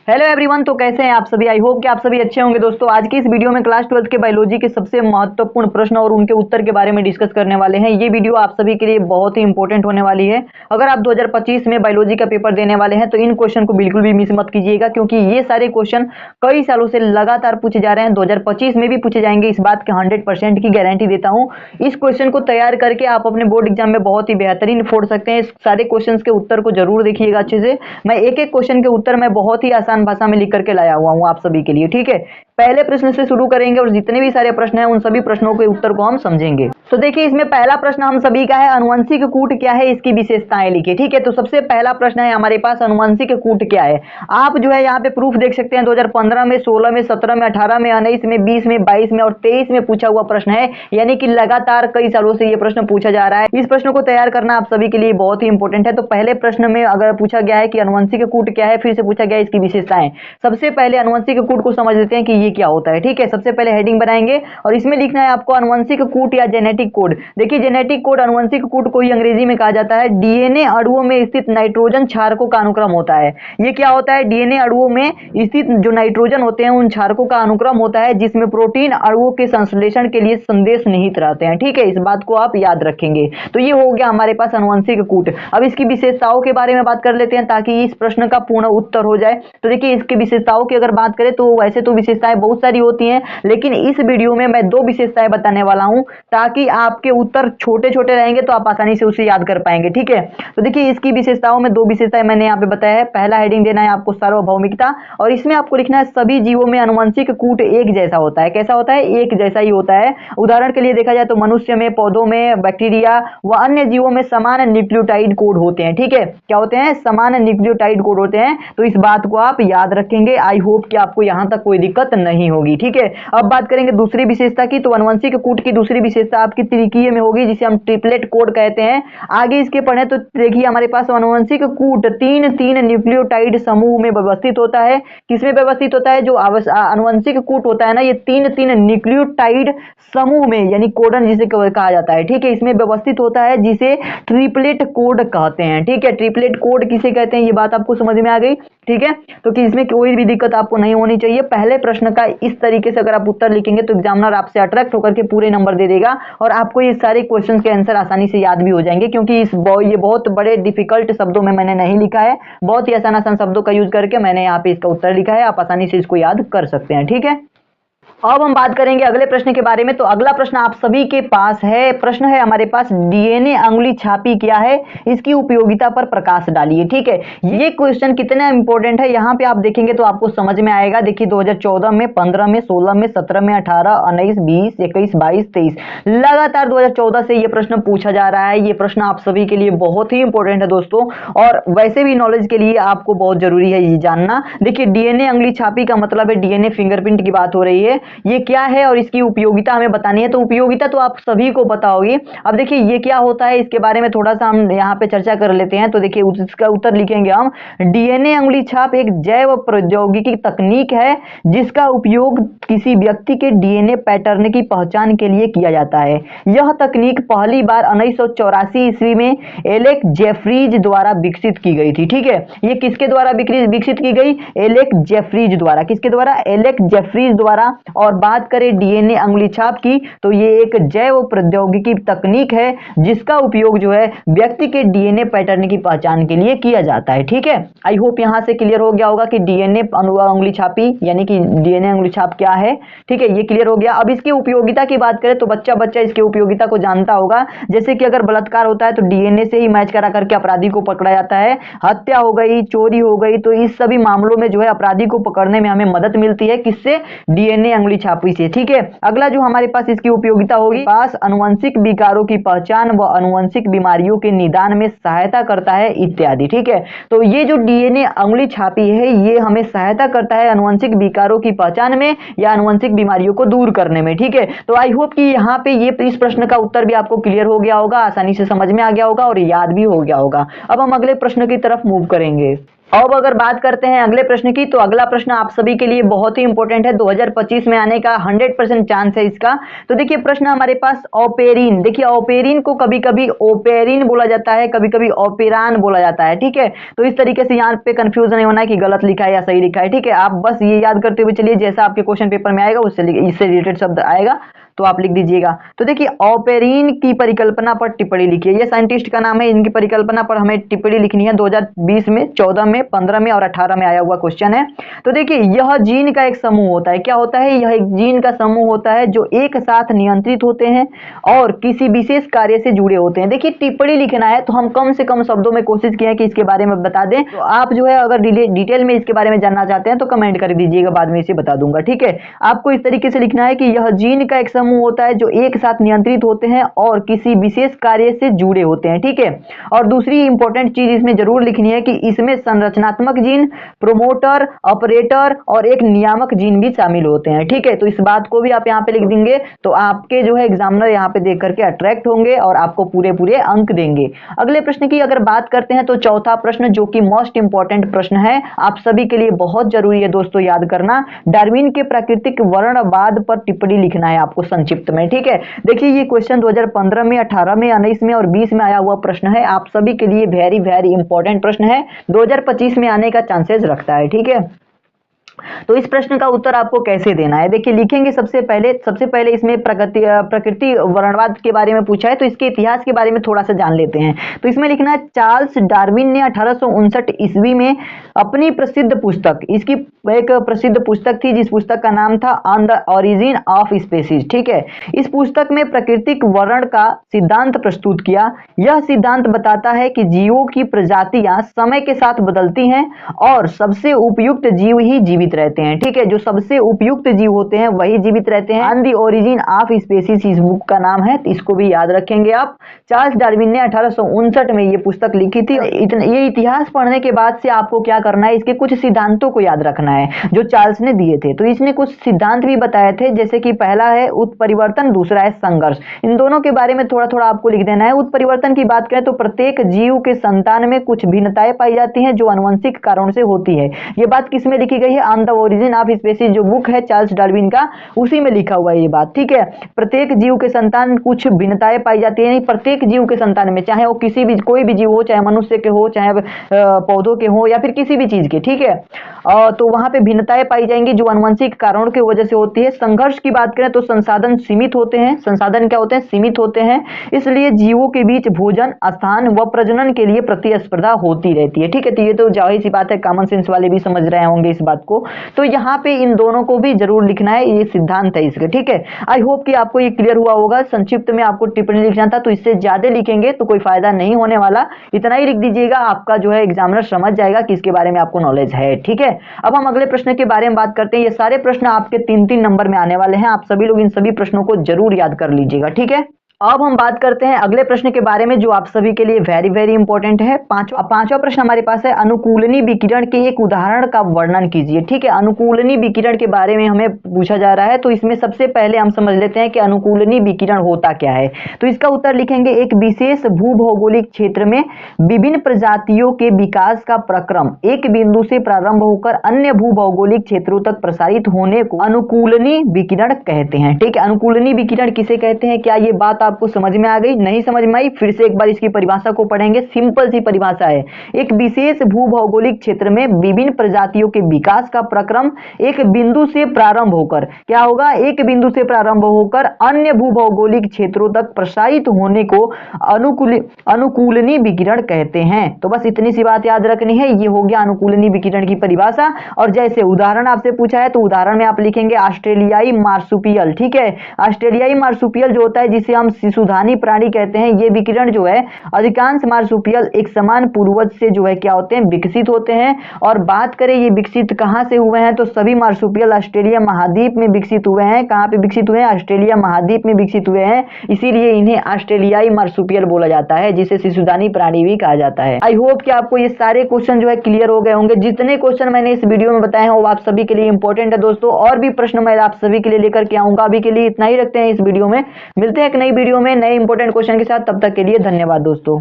Hello everyone, तो कैसे हैं आप सभी। आई होप कि आप सभी अच्छे होंगे। दोस्तों, आज की इस वीडियो में क्लास 12 के बायोलॉजी के सबसे महत्वपूर्ण प्रश्न और उनके उत्तर के बारे में डिस्कस करने वाले हैं। ये वीडियो आप सभी के लिए बहुत ही इंपॉर्टेंट होने वाली है। अगर आप 2025 में बायोलॉजी का पेपर देने वाले हैं तो इन क्वेश्चन को बिल्कुल भी मिस मत कीजिएगा, क्योंकि ये सारे क्वेश्चन कई सालों से लगातार पूछे जा रहे हैं। 2025 में भी पूछे जाएंगे, इस बात की 100% की गारंटी देता हूँ। इस क्वेश्चन को तैयार करके आप अपने बोर्ड एग्जाम में बहुत ही बेहतरीन फोड़ सकते हैं। इस सारे क्वेश्चन के उत्तर को जरूर देखिएगा अच्छे से। मैं एक एक क्वेश्चन के उत्तर मैं बहुत ही आसान भाषा में लिख करके लाया हुआ हूं आप सभी के लिए। ठीक है, पहले प्रश्न से शुरू करेंगे और जितने भी सारे प्रश्न हैं उन सभी प्रश्नों के उत्तर को हम समझेंगे। तो देखिए, इसमें पहला प्रश्न हम सभी का है, अनुवंशिक कूट क्या है, इसकी विशेषताएं लिखिए। ठीक है, तो सबसे पहला प्रश्न है हमारे पास, अनुवंशिक कूट क्या है। आप जो है यहाँ पे प्रूफ देख सकते हैं, 2015 में, 16 में, 17 में, 18 में, 19 में, 20 में, 22 में और 23 में पूछा हुआ प्रश्न है। यानी कि लगातार कई सालों से ये प्रश्न पूछा जा रहा है। इस प्रश्न को तैयार करना आप सभी के लिए बहुत ही इंपॉर्टेंट है। तो पहले प्रश्न में अगर पूछा गया है कि अनुवंशिक कूट क्या है, फिर से पूछा गया है इसकी विशेषताएं। सबसे पहले अनुवंशिक कूट को समझ लेते हैं कि ये क्या होता है। ठीक है, सबसे पहले हेडिंग बनाएंगे और इसमें लिखना है आपको अनुवंशिक कूट या जेनेटिक कोड। देखिए, जेनेटिक कोड, अनुवंशिक कूट को ही अंग्रेजी में कहा जाता है डीएनए अणुओं में स्थित नाइट्रोजन क्षारकों का अनुक्रम होता है। ये क्या होता है, डीएनए अणुओं में स्थित जो नाइट्रोजन होते हैं उन क्षारकों का अनुक्रम होता है, जिसमें प्रोटीन अणुओं के संश्लेषण के लिए संदेश निहित रहते हैं। ठीक है, इस बात को आप याद रखेंगे। तो ये हो गया हमारे पास अनुवंशिक कूट। अब इसकी विशेषताओं के बारे में बात कर लेते हैं ताकि इस प्रश्न का पूर्ण उत्तर हो जाए। तो देखिए, इसकी विशेषताओं की अगर बात करें तो वैसे तो विशेषताएं बहुत सारी होती हैं, लेकिन इस वीडियो में मैं 2 विशेषताएं बताने वाला हूं ताकि आपके उत्तर छोटे छोटे रहेंगे तो आप आसानी से उसे याद कर पाएंगे। ठीक है, तो देखिए, इसकी विशेषताओं में 2 विशेषताएं मैंने यहाँ पे बताया है। पहला हेडिंग देना है आपको सार्वभौमिकता, और इसमें आपको लिखना है सभी जीवों में अनुवंशिक कूट एक जैसा होता है। कैसा होता है, एक जैसा ही होता है। उदाहरण के लिए देखा जाए तो मनुष्य में, पौधों में, बैक्टीरिया व अन्य जीवों में समान न्यूक्लियोटाइड कोड होते हैं। ठीक है, क्या होते हैं, समान न्यूक्लियोटाइड कोड होते हैं। तो इस बात को आप याद रखेंगे। आई होप कि आपको यहां तक कोई दिक्कत नहीं होगी। ठीक है, अब बात करेंगे दूसरी विशेषता की। तो अनुवंशिक कूट की दूसरी विशेषता आपकी त्रिकीय में होगी, जिसे हम ट्रिपलेट कोड कहते हैं। आगे इसके पढ़े तो देखिए, हमारे पास अनुवंशिक कूट 3 न्यूक्लियोटाइड समूह में व्यवस्थित होता है। किसमें व्यवस्थित होता है, जो अनुवंशिक कूट होता है ना, ये 3 न्यूक्लियोटाइड समूह में, यानी कोडन जिसे कहा जाता है। ठीक है, इसमें व्यवस्थित होता है, जिसे ट्रिपलेट कोड कहते हैं। ठीक है, ट्रिपलेट कोड किसे कहते हैं, ये बात आपको समझ में आ गई। ठीक है, तो कि इसमें कोई भी दिक्कत आपको नहीं होनी चाहिए। पहले प्रश्न का इस तरीके से अगर आप उत्तर लिखेंगे तो एग्जामिनर आपसे अट्रैक्ट होकर के पूरे नंबर दे देगा और आपको ये सारे क्वेश्चंस के आंसर आसानी से याद भी हो जाएंगे, क्योंकि ये बहुत बड़े डिफिकल्ट शब्दों में मैंने नहीं लिखा है। बहुत ही आसान आसान शब्दों का यूज करके मैंने यहाँ पे इसका उत्तर लिखा है। आप आसानी से इसको याद कर सकते हैं। ठीक है, अब हम बात करेंगे अगले प्रश्न के बारे में। तो अगला प्रश्न आप सभी के पास है, प्रश्न है हमारे पास, डीएनए अंगुली छापी क्या है, इसकी उपयोगिता पर प्रकाश डालिए। ठीक है, ये क्वेश्चन कितना इंपॉर्टेंट है यहाँ पे आप देखेंगे तो आपको समझ में आएगा। देखिए, 2014 में, 15 में, 16 में, 17 में, 18, 19, 20, 21, 22, 23 लगातार 2014 से ये प्रश्न पूछा जा रहा है। ये प्रश्न आप सभी के लिए बहुत ही इंपॉर्टेंट है दोस्तों, और वैसे भी नॉलेज के लिए आपको बहुत जरूरी है ये जानना। देखिए, डीएनए अंगुली छापी का मतलब है डीएनए फिंगरप्रिंट की बात हो रही है। ये क्या है और इसकी उपयोगिता हमें बतानी है। तो उपयोगिता तो आप सभी को पता होगी। अब देखिए, ये क्या होता है, इसके बारे में थोड़ा सा हम यहाँ पे चर्चा कर लेते हैं। तो देखिए, इसका उत्तर लिखेंगे हम, डीएनए अंगुली छाप एक जैव प्रौद्योगिकी तकनीक है जिसका उपयोग किसी व्यक्ति के डीएनए पैटर्न की पहचान के लिए किया जाता है। यह तकनीक पहली बार 1984 ईस्वी में एलेक जेफरीज द्वारा विकसित की गई थी। ठीक है, ये किसके द्वारा विकसित की गई, एलेक जेफरीज द्वारा। किसके द्वारा, एलेक जेफरीज द्वारा। और बात करें डीएनए अंगुली छाप की, तो ये एक जैव प्रौद्योगिकी तकनीक है जिसका उपयोग जो है व्यक्ति के डीएनए पैटर्न की पहचान के लिए किया जाता है। ठीक है, आई होप यहां से क्लियर हो गया होगा कि डीएनए अंगुली छापी यानी कि डीएनए अंगुली छाप क्या है। ठीक है, ये क्लियर हो गया। अब इसकी उपयोगिता की बात करें तो बच्चा इसकी उपयोगिता को जानता होगा। जैसे कि अगर बलात्कार होता है तो डीएनए से ही मैच करा करके अपराधी को पकड़ा जाता है। हत्या हो गई, चोरी हो गई, तो इस सभी मामलों में जो है अपराधी को पकड़ने में हमें मदद मिलती है। किससे, डीएनए अंगुली छापी से। ठीक है, अगला जो हमारे पास इसकी उपयोगिता होगी, पास अनुवंशिक विकारों की पहचान व अनुवंशिक बीमारियों के निदान में सहायता करता है इत्यादि। ठीक है, तो ये जो डीएनए अंगुली छापी है ये हमें सहायता करता है अनुवंशिक विकारों की पहचान में या अनुवंशिक बीमारियों को दूर करने में। ठीक है, तो आई होप कि यहाँ पे ये इस प्रश्न का उत्तर भी आपको क्लियर हो गया होगा, आसानी से समझ में आ गया होगा और याद भी हो गया होगा। अब हम अगले प्रश्न की तरफ मूव करेंगे। अब अगर बात करते हैं अगले प्रश्न की, तो अगला प्रश्न आप सभी के लिए बहुत ही इंपॉर्टेंट है, 2025 में आने का 100% चांस है इसका। तो देखिए प्रश्न हमारे पास ऑपेरिन, देखिए ऑपेरिन को कभी कभी ओपेरिन बोला जाता है, कभी कभी ऑपेरान बोला जाता है, ठीक है। तो इस तरीके से यहाँ पे कंफ्यूजन नहीं होना है कि गलत लिखा है या सही लिखा है, ठीक है। आप बस ये याद करते हुए चलिए, जैसा आपके क्वेश्चन पेपर में आएगा उससे इससे रिलेटेड शब्द आएगा तो आप लिख दीजिएगा। तो देखिए ऑपेरिन की परिकल्पना पर टिप्पणी लिखिए, ये साइंटिस्ट का नाम है, इनकी परिकल्पना पर हमें टिप्पणी लिखनी है। 2020 में, 14 में, 15 में और 18 में आया हुआ क्वेश्चन है। तो देखिए यह जीन का एक समूह होता है, क्या होता है, यह एक जीन का समूह होता है जो एक साथ नियंत्रित होते हैं और किसी विशेष कार्य से जुड़े होते हैं। देखिए टिप्पणी लिखना है तो हम कम से कम शब्दों में कोशिश किए कि इसके बारे में बता दें। तो आप जो है अगर डिटेल में इसके बारे में जानना चाहते हैं तो कमेंट कर दीजिएगा, बाद में इसे बता दूंगा, ठीक है। आपको इस तरीके से लिखना है कि यह जीन का एक समूह होता है जो एक साथ नियंत्रित होते हैं और किसी विशेष कार्य से जुड़े होते हैं, ठीक है। और दूसरी इंपॉर्टेंट चीज इसमें जरूर लिखनी है कि इसमें संरचनात्मक जीन, प्रोमोटर, ऑपरेटर और एक नियामक जीन भी शामिल होते हैं, ठीक है। तो इस बात को भी आप यहाँ पे लिख देंगे तो आपके जो है एग्जामिनर यहाँ पे देख करके अट्रैक्ट होंगे और आपको पूरे पूरे अंक देंगे। अगले प्रश्न की अगर बात करते हैं तो चौथा प्रश्न जो कि मोस्ट इंपॉर्टेंट प्रश्न है, आप सभी के लिए बहुत जरूरी है दोस्तों याद करना, डार्विन के प्राकृतिक वर्णवाद पर टिप्पणी लिखना है आपको संक्षिप्त में, ठीक है। देखिए ये क्वेश्चन 2015 में, 18 में, 19 में और 20 में आया हुआ प्रश्न है, आप सभी के लिए वेरी वेरी इंपॉर्टेंट प्रश्न है, 2025 में आने का चांसेस रखता है, ठीक है। तो इस प्रश्न का उत्तर आपको कैसे देना है, देखिए लिखेंगे सबसे पहले इसमें प्रकृति वर्णवाद के बारे में पूछा है तो इसके इतिहास के बारे में थोड़ा सा जान लेते हैं। तो इसमें लिखना है चार्ल्स डार्विन ने 1859 ईस्वी में अपनी प्रसिद्ध पुस्तक, इसकी एक प्रसिद्ध पुस्तक थी जिस पुस्तक का नाम था on the origin of species, ठीक है। इस पुस्तक में प्राकृतिक वर्ण का सिद्धांत प्रस्तुत किया। यह सिद्धांत बताता है कि जीवों की प्रजातियां समय के साथ बदलती हैं और सबसे उपयुक्त जीव ही जीवित रहते हैं, ठीक है। जो सबसे उपयुक्त जीव होते हैं वही जीवित रहते हैं। On the origin of species इस बुक का नाम है, तो इसको भी याद रखेंगे आप। चार्ल्स डार्विन ने 1859 में ये पुस्तक लिखी थी। ये इतिहास पढ़ने के बाद से आपको क्या करना है, इसके कुछ सिद्धांतों को याद रखना है जो चार्ल्स ने दिए थे। तो इसने कुछ सिद्धांत भी बताए थे, जैसे कि पहला है उत्परिवर्तन, दूसरा है संघर्ष। इन दोनों के बारे में थोड़ा थोड़ा आपको लिख देना है। उत्परिवर्तन की बात करें तो प्रत्येक जीव के संतान में कुछ भिन्नताएं पाई जाती हैं जो अनुवंशिक कारणों से होती है। ये बात किसमें लिखी गई है, on the origin of species जो बुक है चार्ल्स डार्विन का, उसी में लिखा हुआ है ये बात, ठीक है। प्रत्येक जीव के संतान कुछ भिन्नताएं पाई जाती है, प्रत्येक जीव के संतान में, चाहे वो किसी भी कोई भी जीव हो, चाहे मनुष्य के हो, चाहे पौधों के हो या फिर किसी भी चीज के, ठीक है। तो वहां पे भिन्नताएं पाई जाएंगी जो अनुवंशिक कारणों की वजह से होती है। संघर्ष की बात करें तो संसाधन सीमित होते हैं, संसाधन क्या होते हैं, सीमित होते हैं, इसलिए जीवों के बीच भोजन, स्थान व प्रजनन के लिए प्रतिस्पर्धा होती रहती है, ठीक है। तो ये तो जाहिर सी बात है, कॉमन सेंस वाले भी समझ रहे होंगे इस बात को। तो यहाँ पे इन दोनों को भी जरूर लिखना है, ये सिद्धांत है इसके, ठीक है। आई होप कि आपको ये क्लियर हुआ होगा। संक्षिप्त में आपको टिप्पणी लिखना था तो इससे ज्यादा लिखेंगे तो कोई फायदा नहीं होने वाला, इतना ही लिख दीजिएगा, आपका जो है एग्जामिनर समझ जाएगा कि इसके बारे में आपको नॉलेज है, ठीक है। अब हम अगले प्रश्न के बारे में बात करते हैं। ये सारे प्रश्न आपके 3-3 नंबर में आने वाले हैं, आप सभी लोग इन सभी प्रश्नों को जरूर याद कर लीजिएगा, ठीक है। अब हम बात करते हैं अगले प्रश्न के बारे में जो आप सभी के लिए वेरी वेरी इंपॉर्टेंट है। पांचवा प्रश्न हमारे पास है, अनुकूलनी विकिरण के एक उदाहरण का वर्णन कीजिए, ठीक है। अनुकूलनी विकिरण के बारे में हमें पूछा जा रहा है, तो इसमें सबसे पहले हम समझ लेते हैं कि अनुकूलनी विकिरण होता क्या है। तो इसका उत्तर लिखेंगे, एक विशेष भूभौगोलिक क्षेत्र में विभिन्न प्रजातियों के विकास का प्रक्रम एक बिंदु से प्रारंभ होकर अन्य भूभौगोलिक क्षेत्रों तक प्रसारित होने को अनुकूलनी विकिरण कहते हैं, ठीक है। अनुकूलनी विकिरण किसे कहते हैं, क्या ये बात आपको समझ में आ गई, नहीं समझ में आई, फिर से एक बार इसकी परिभाषा को पढ़ेंगे। सिंपल सी परिभाषा है, एक विशेष भूभौगोलिक क्षेत्र में विभिन्न प्रजातियों के विकास का प्रक्रम एक बिंदु से प्रारंभ होकर, क्या होगा, एक बिंदु से प्रारंभ होकर अन्य भूभौगोलिक क्षेत्रों तक प्रसारित होने को अनुकूलनी विकिरण कहते हैं। तो बस इतनी सी बात याद रखनी है, ये हो गया अनुकूलनी विकिरण की परिभाषा। और जैसे उदाहरण आपसे पूछा है तो उदाहरण में आप लिखेंगे ऑस्ट्रेलियाई मार्सुपियल, ठीक है। ऑस्ट्रेलियाई मार्सुपियल जो होता है, जिसे हम शिशुधानी प्राणी कहते हैं, ये विकिरण जो है अधिकांश मार्सुपियल एक समान पूर्वज से जो है क्या होते हैं, विकसित होते हैं। और बात करें ये विकसित कहां से हुए हैं, तो सभी मार्सुपियल ऑस्ट्रेलिया महाद्वीप में विकसित हुए हैं। कहां पे विकसित हुए हैं, ऑस्ट्रेलिया महाद्वीप में विकसित हुए हैं, इसीलिए इन्हें ऑस्ट्रेलियाई मार्सुपियल बोला जाता है, जिसे शिशुधानी प्राणी भी कहा जाता है। आई होप कि आपको ये सारे क्वेश्चन जो है क्लियर हो गए होंगे। जितने क्वेश्चन मैंने इस वीडियो में बताए हैं वो आप सभी के लिए इंपॉर्टेंट है दोस्तों, और भी प्रश्न मैं आप सभी के लिए लेकर के आऊंगा। अभी के लिए इतना ही रखते हैं इस वीडियो में, मिलते हैं एक नई वीडियो में नए इंपॉर्टेंट क्वेश्चन के साथ, तब तक के लिए धन्यवाद दोस्तों।